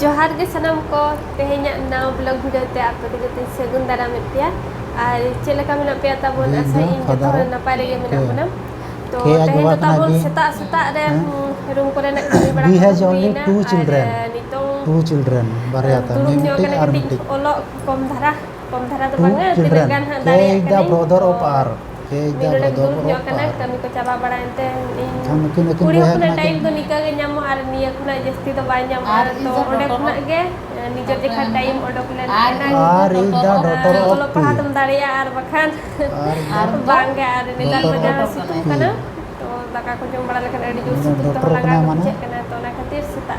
जोहार के सनम को तेहेnya नाव ब्लॉग वीडियो ते आप तो जते सगुन दारा मेतिया और चेलका मेना पे ताबोन आशा इन जतो नपाय रेगे मेना बना तो तेहे तो ताबोन सेता रे रूम करे ना कमी बड़ा We has only two children. नितों Two children. Barya ta. Mimiti ar miti. olo kom dhara तो Two banga children. tinagan Ke dari is the brother of R. Ke is the brother of kana R. kami ko chaba bada ente Mungkin kuri boya kuna kena time to nikah ge nyamo ar niya kuna jasti to bay nyamo ar to ode kuna ge nijer dekha time odok len R is the daughter kalau of P. pahatum daria ar bakhan bangga ar nidal bajar situ kana to daka ko jom bada lekan adi jus situ to langa cek kana to na khatir seta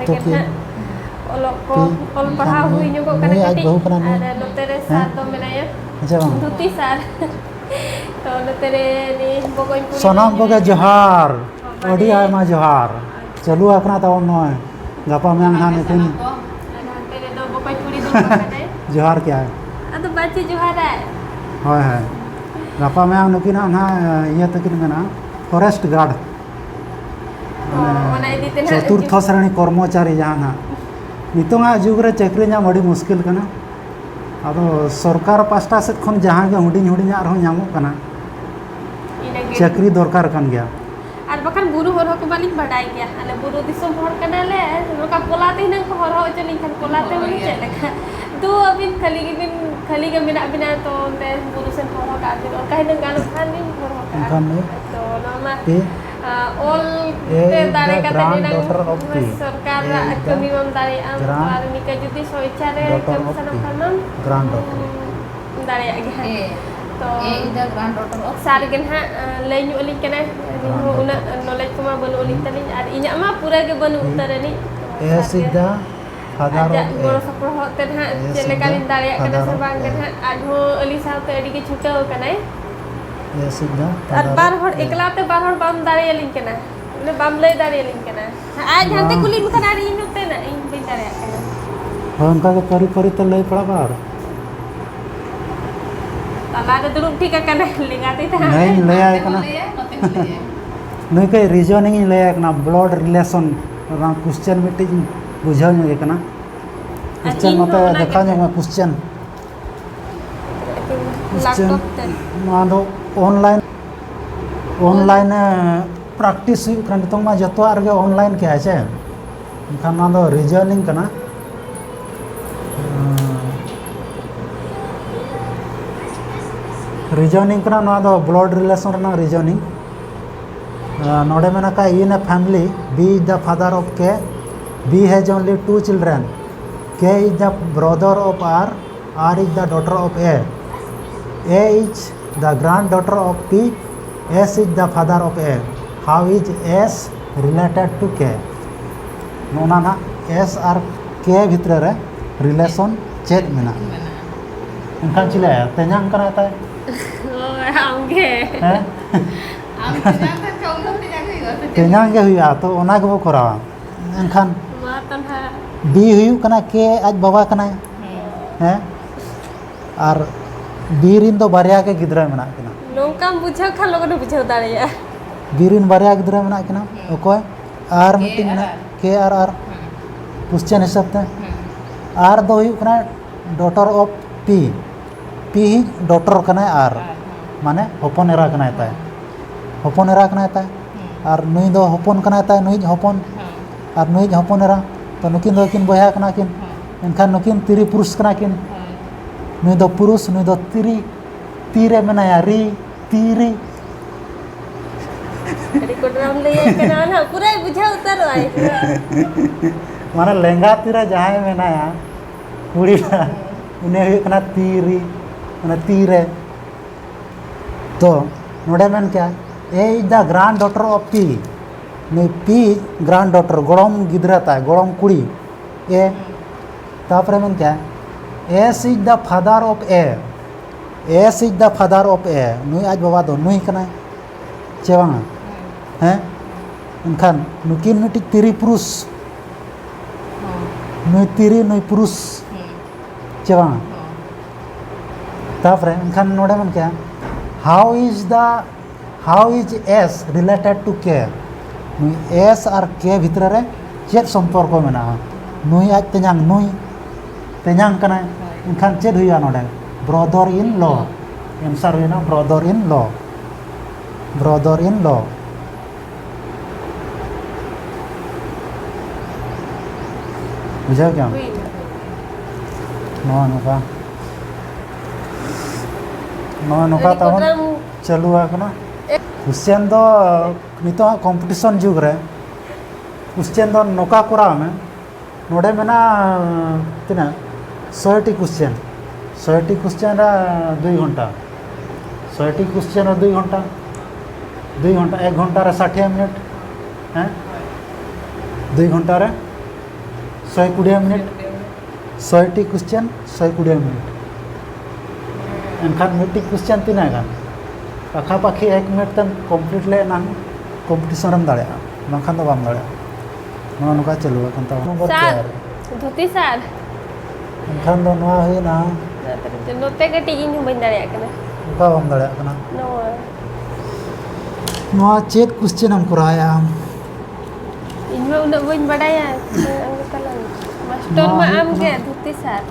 reken ha olok ko ol pahau hui nyugo kana kati ada notere sar to menaya duti sar to notere ni bogoy puri Sonam ko ke johar. Odi ay ma johar. Chalu akna tawon noy. Gapa meang han ikin tere do bogoy puri do kana johar kya hai? ado bachi johar hai Hoy hai. Gapa meang nukin na iya takin mena forest guard. ona idi tena चतुर्थ श्रेणी कर्मचारी जहाँ नितोंगा जुग रे चाकरी नाम अड़ी मुश्किल कना आदो सरकार पास्टा से खन जहाँ के हुडिंग हुडिंग आर हो नामो कना चाकरी दरकार कन गया আর বাখান বুরু হর হক বালিক বাড়াই গিয়া আলে বুরু দিসম হর কানালে নকা কোলাতে নং হর হর জনি খান কোলাতে উনি চেলেকা তো আবিন খালি কে বিনা বিনা তো তে বুরু সেন হর হক আবিন আর কাহিন গান খানি হর হক তো নামা all te dare kata dinang सरकार kami dari am nikah judi soicare kami sana kanam grand daughter dari agi to the granddaughter of sargen ha lenyu oli kana una knowledge kuma banu oli tani ar inya ma pura ge banu utarani yes is the father of goro sapro hoten ha chele kalin dari kana sabang kan ha adho oli saute adi ge chutau kana yes is the আর বার হর একলাতে বার হর বাম দাঁড়িয়ে link কেনা মানে বাম লই দাঁড়িয়ে link কেনা আজ হাতে কুলি মুখান আর ইনুতে না ইন বিন দাঁড়িয়ে কেনা उनका के परी परी तो लई पड़ा बार ताला के दुरुप ठीक केना लिंगाती था नहीं ले आए कना नहीं के रीजनिंग ले आए कना ब्लड रिलेशन रा क्वेश्चन मिटी बुझा नहीं कना क्वेश्चन मते देखा नहीं क्वेश्चन मानो ऑनलाइन प्रैक्टिस तो जो ऑनलाइन क्या है खान रीजनिंग करना रीजनिंग करना ब्लड रिलेशन रीजनिंग नोड़े मेना का in a family B is the father of K B has only two children K is the brother of R is the daughter of A is the granddaughter of P. S is the father of A. How is S related to K? नोना ना S और K भितर रे relation check मेना इनका चिले तेजांग करा था आंगे हैं तेजांग के हुआ तो ओना के वो करावा इनखान मातन है B हुई कना K आज बाबा कना हैं और बीरिन तो बारिया के गिद्रा मेना किना नोंकाम बुझाव खान लोगन बुझाव दाड़िया बीरिन बारिया गिद्रा मेना किना ओकोय आर मीटिंग ना के आर क्वेश्चन हिसाब ते आर दो हुई कना daughter of P P he daughter कना आर माने हपन एरा कना ताय हपन एरा कना ताय आर नुई दो हपन कना ताय नुई हपन आर नुई हपन एरा तो नुकिन दो किन बया कना किन एनखान नुकिन तिरी पुरुष कना किन नुई दो पुरुष नुई दो तिरी तीरे मेनाया री तीरी अरे कोडराम ले केना ना पूरा बुझाव उतर आए माने लेंगा तीरा जहां मेनाया कुड़ी उन्हें हुई कना तीरी माने तीरे तो नोडे मेन क्या A is the granddaughter of P नुई पी ग्रैंड डॉटर गोड़म गिद्रा ता गोड़म कुड़ी ए तापरे मेन क्या S is the father of A. S is the father of A. नुई आज बाबा दो नुई कना चेवांगा हैं इनखान नुकिन मिटी तिरी पुरुष नुई तिरी नुई पुरुष चेवांगा तापरे इनखान नोड़े मन क्या how is S related to K Nooyi S और K भितर रे चेत संपर्क मेना नुई आज तेन्यां नुई तेन्यां कना इनखान चेद हुआ नोडे ब्रदर इन लॉ आंसर हुआ ब्रदर इन लॉ बुझाव क्या नवा नौका तब चालू क्वेश्चन दो नितो कॉम्पिटिशन जुग रे क्वेश्चन दो नौका करा में नोडे मेना तना 100टी क्वेश्चन 2 घंटा 100टी क्वेश्चन 2 घंटा 1 घंटा रे 60 मिनट हैं 2 घंटा रे 120 मिनट 100टी क्वेश्चन 120 मिनट एनखान मिट्टी क्वेश्चन तीना गान पाखापाखि 1 मिनट तक कम्प्लीट ले ना कॉम्पिटिशन रम दाड़े बाखान दो बाम दाड़े नौका चालू नंबर 4 धोती सार एनखान दो नवा हुईना नोते कटी इन बन दाड़े कना नौका बाम दाड़े कना नवा नवा चेक क्वेश्चन हम कराया इनमें उन्हें बन बढ़ाया अंग तलन मास्टर में आम के धोती सार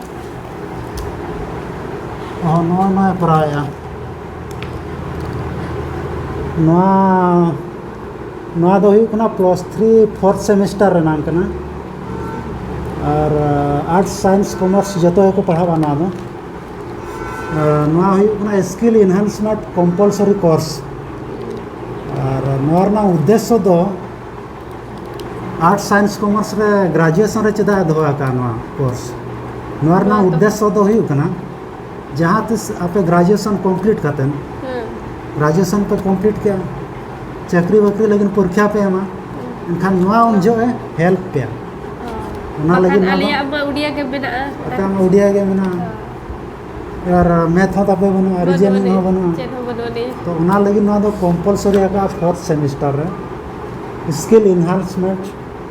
नवा कराया नवा दो हुई कना +3 4th सेमेस्टर रेना कना और आर्ट्स साइंस कॉमर्स जतो को पढ़ावा ना दो नवा हुई कना स्किल एनहांसमेंट कंपलसरी कोर्स और नवा ना उद्देश्य दो आर्ट्स साइंस कॉमर्स रे ग्रेजुएशन रे चेदा दोहा का नवा कोर्स नवा ना उद्देश्य दो हुई कना जहाँ तिस आपे ग्रेजुएशन कंप्लीट करते ग्रेजुएशन पे कंप्लीट किया चाकरी बाकरी लेकिन परीक्षा पे एमा एनखान नवा उन जो है हेल्प पे उना लेकिन आलिया मा उड़िया के बिना अतम उड़िया के बिना यार मैथ हो तबे बनु रीजनिंग हो बनु तो उना लेकिन नवा दो कंपलसरी का 4th सेमेस्टर रे स्किल एनहांसमेंट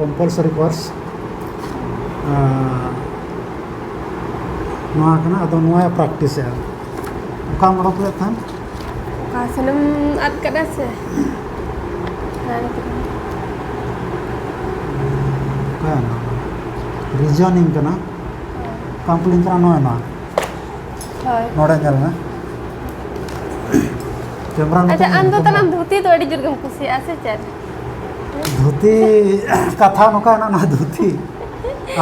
कंपलसरी कोर्स नवा कना अदो नवा प्रैक्टिस है का मोड़ पे था कासनम अत कदा से रीजनिंग कना कंप्लीट करा नवा नोड़े चल ना कैमरा अच्छा अंदो तनम धोती तो अड़ी जुर्गम कुसी आसे चल धोती कथा नोका ना धोती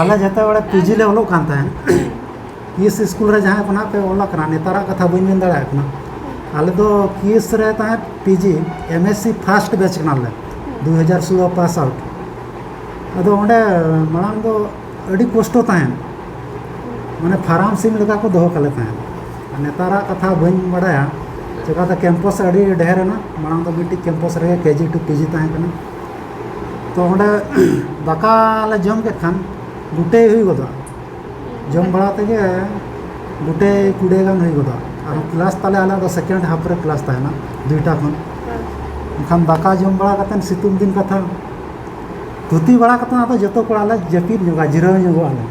आले जते बड़े पीजी ले होलो कांता है किस स्कूल रे जहां पना पे ओला कना नेतारा कथा बइन दिन दाड़ा कना आले दो किस रे ता पीजी एमएससी फर्स्ट बैच कना ले 2016 पास आउट अदो ओंडे मांग दो अड़ी कष्टो ता माने फार्म सिम लगा को दोह कले ता नेतारा कथा बइन बड़ाया चेका कैंपस अड़ी ढेर ना मांग दो मिट्टी कैंपस रे केजी टू पीजी ता कना तो ओंडे दाका ले जम के खान गुटे हुई गदा जम बड़ा तेगे गुटे कुड़े गान हुई गदा और क्लास ताले आला दो सेकेंड हाफ रे क्लास ताहेना 2टा खन खान दाका जम बड़ा कतन सितुम दिन कथा धुती बड़ा कतन आतो जतो कोड़ा ले जपीर जोगा जिरो जोगा आले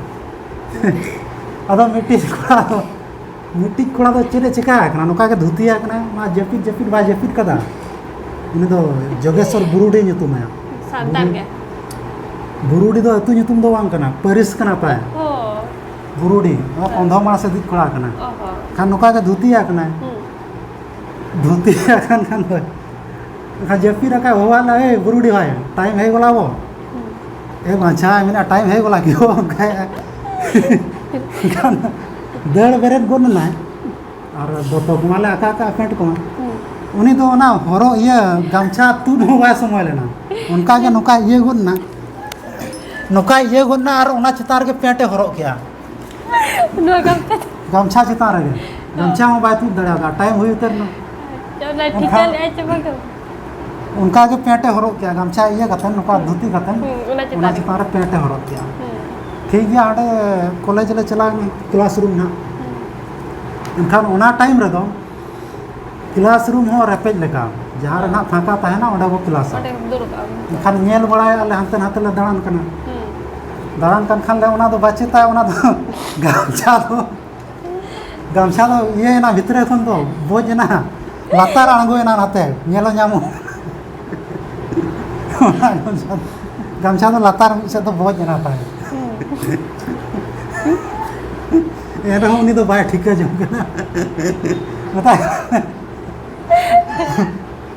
अदो मिट्टी कोड़ा दो चेरे चिका कना नोका के धुतिया कना मा जपीर बा जपीर कदा उनी दो जोगेश्वर बुरुडी nyutum ya santan के बुरुडी दो अतु nyutum दो वांग कना परिस कना पाए बुरुडी अंधमा से दिख कोड़ा कना खान नोका के धुतिया कना धुतिया खान खा जपी रखा होवाला ए बुरुडी भाई टाइम है गोला वो ए अच्छा मिना टाइम है गोला क्यों खान देड़ बेरेट गोन ना और दोतो कुमाले आका का पेंट को उनी तो ना हरो ये गमछा तू होवा समय लेना उनका के नोका ये गुन ना और उना चितार के पेंटे हरो किया नो गमछा चितार रे गमछा में बाय तू दड़ागा टाइम हुई उतर ना जो ना टिकल ए चमक उनका के पेंटे हरो किया गमछा ये कथन नोका धुती कथन उना चितार पेंटे हरो किया ठीक है आड़े कॉलेज ले चला क्लासरूम ना इनखान उना टाइम रे दो क्लासरूम हो रेपेज लेका जहाँ रे ना फाका ताहे ना ओडा वो क्लास इनखान नेल बड़ाय आले हांते हांते ले दाड़ान कन खान ले उना दो बाचिता उना दो गमछा दो ये ना भितरे खन दो बोझ ना लातार आंगो ना नाते नेलो ᱧᱟᱢो गमछा दो लातार से तो बोझ ना ताहे एनरहूँ उनी तो बाय ठिका जों कना मताय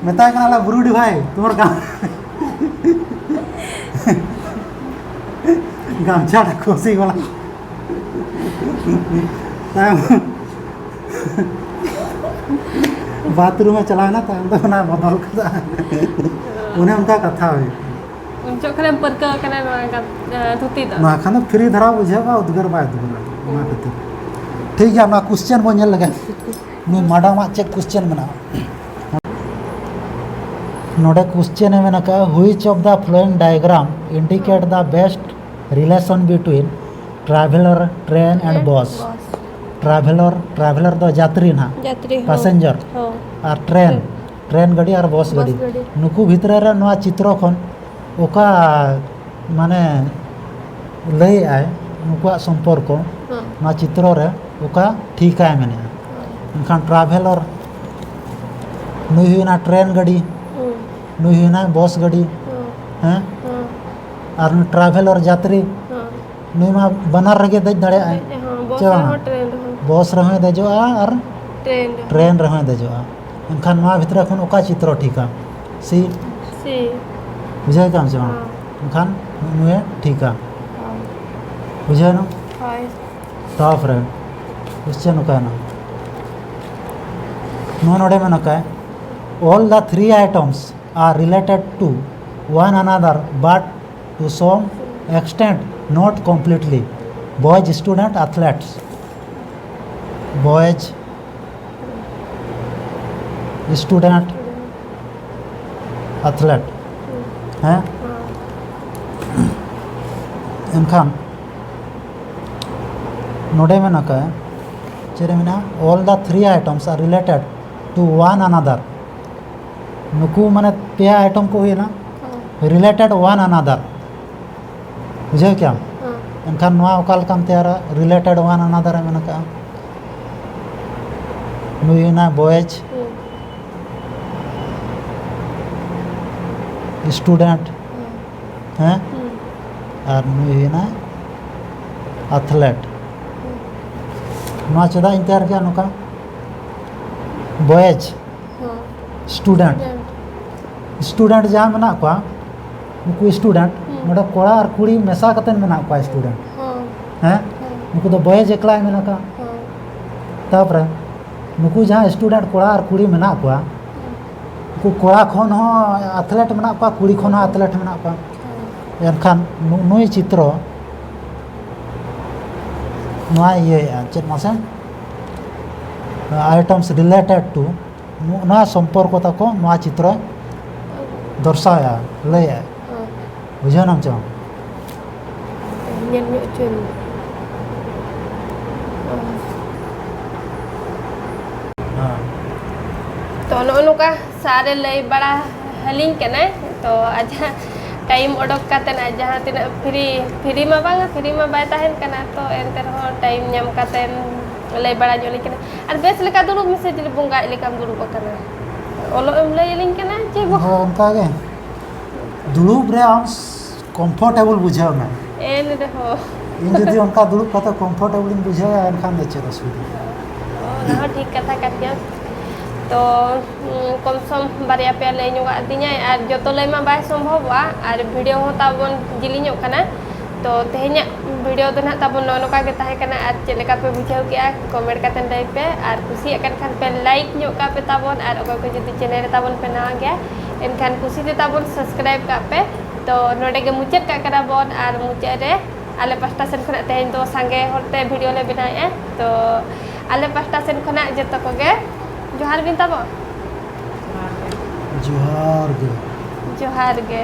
मताय कना ला बुरुडी भाई तुम्हार गामछा खोसी वाला बाथरूम में चला ना तो ना बदल कदा उन्हें उनका कथा हुई जो खरे परका कना धुती दा ना खाना फ्री धरा बुझेगा उदगर बाय उदगर ना खातिर ठीक है ना क्वेश्चन बन लगे नी मैडम चेक क्वेश्चन मना नोडे क्वेश्चन है मेना का which of the flowing diagram indicate the best relation between traveller train and बस ट्रैवलर दो यात्री ना यात्री पैसेंजर और ट्रेन गाड़ी और बस गाड़ी नुकु भितर रे नवा चित्र खन ओका माने लय आए नुकुआ संपर्क ना चित्र रे ओका ठीक है मैंने इनखान ट्रैवलर नुई ना ट्रेन गाड़ी नुई ना बस गाड़ी हैं और ट्रैवलर यात्री नुई मा बनार रगे दज दड़े आए बस रहे दजोआ और ट्रेन रहे दजोआ इनखान मा भितर खन ओका चित्र ठीक है सी बुझे काम से इनखान नुए ठीक है बुझे ना टॉप रे क्वेश्चन का ना नो नोडे में नका all the 3 items are related to one another but to some extent not completely boys student athletes boys student athlete हैं इनखान नोडे में नका चेरे में all the 3 items are related to one another नुकु माने पे आइटम को हुई ना रिलेटेड वन अनदर बुझे क्या इनखान नवा ओकाल काम तैयारा रिलेटेड वन अनदर है मैंने कहा नुई ना बॉयज स्टूडेंट हैं और नुई ना एथलेट नवा चेदा इन तैयार किया नुका बॉयज स्टूडेंट जहाँ मेना को नुकु स्टूडेंट नोडे कोड़ा और कुड़ी मेसा कतन मेना को स्टूडेंट हैं नुकु तो बॉयज एकला मेना का तब रे नुकु जहाँ स्टूडेंट कोड़ा और कुड़ी मेना को नुकु कोड़ा खन हो एथलेट मेना को कुड़ी खन हो एथलेट मेना को एनखान नुई चित्र नवा ये चेक मासे आइटम्स रिलेटेड टू ना संपर्क ताको नवा चित्र दर्शाया लय बुझे नाम चाह तो नुका सारे लय बड़ा हलिंग के ना तो आज टाइम ओडक काते ना जहाँ तीन फ्री में बांगा फ्री में बाय ताहेन कना तो एनते रहो टाइम नाम काते लय बड़ा जो लेकिन और बेस लेका दुरुब मैसेज ले बुंगा लेकाम दुरुब कना ओलो एम लय लिंक कना जे बो उनका के दुरुब रे हम कंफर्टेबल बुझाव में एन रहो इन जदी उनका दुरुब कता कंफर्टेबल बुझाव एनखान देचे रसुदी ना ठीक कथा काटिया तो कम सम बारिया पे लय नुगा दिnya और जो तो लय मा बाय संभव और वीडियो हो ताबन जिलिño कना तो तेह냐 वीडियो तो ना ताबन नोका के ताहे कना और चलेका पे बुझाव के कमेंट कातन दई पे और खुशी अकन खान पे लाइक ᱧo का पे ताबन और अगर को जदी चैनल ताबन पे ना गया एनखान खुशी ते ताबन सब्सक्राइब का पे तो नोडे के मुचाद का करा बोन और मुचाद रे आले पास्टा सेन खना तेहन तो संगे होते वीडियो ले बनाए तो आले पास्टा सेन खना जतो को गे जोहार बिन ताबो जोहार गे